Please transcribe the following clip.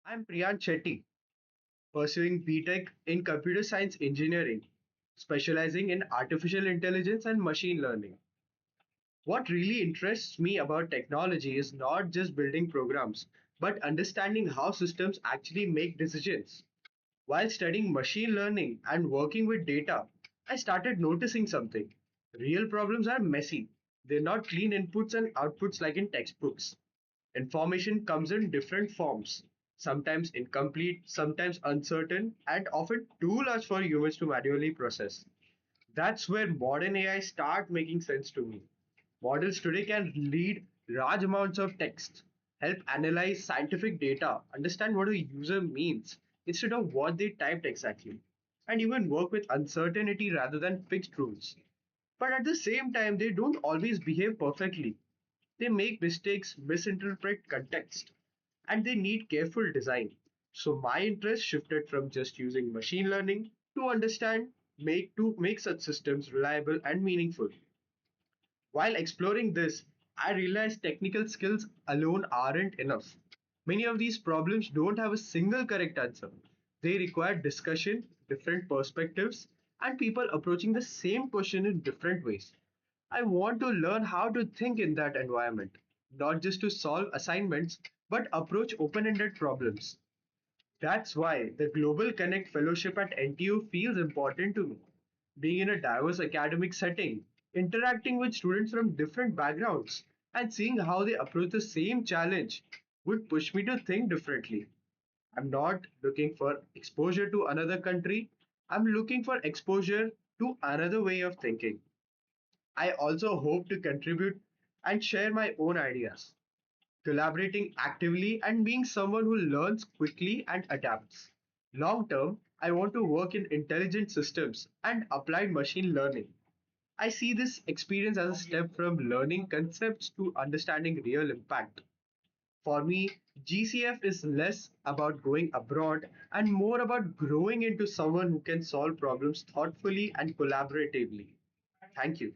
I'm Priansh Shetty, pursuing BTech in Computer Science Engineering, specializing in artificial intelligence and machine learning. What really interests me about technology is not just building programs, but understanding how systems actually make decisions. While studying machine learning and working with data, I started noticing something. Real problems are messy. They're not clean inputs and outputs like in textbooks. Information comes in different forms, sometimes incomplete, sometimes uncertain, and often too large for humans to manually process. That's where modern AI start making sense to me. Models today can read large amounts of text, help analyze scientific data, understand what a user means instead of what they typed exactly, and even work with uncertainty rather than fixed rules. But at the same time, they don't always behave perfectly. They make mistakes, misinterpret context, and they need careful design. So my interest shifted from just using machine learning to understand make such systems reliable and meaningful. While exploring this, I realized technical skills alone aren't enough. Many of these problems don't have a single correct answer. They require discussion, different perspectives, and people approaching the same question in different ways. I want to learn how to think in that environment, not just to solve assignments, but approach open ended problems. That's why the Global Connect Fellowship at NTU feels important to me. Being in a diverse academic setting, interacting with students from different backgrounds, and seeing how they approach the same challenge would push me to think differently. I'm not looking for exposure to another country, I'm looking for exposure to another way of thinking. I also hope to contribute and share my own ideas, collaborating actively and being someone who learns quickly and adapts. Long term, I want to work in intelligent systems and applied machine learning. I see this experience as a step from learning concepts to understanding real impact. For me, GCF is less about going abroad and more about growing into someone who can solve problems thoughtfully and collaboratively. Thank you.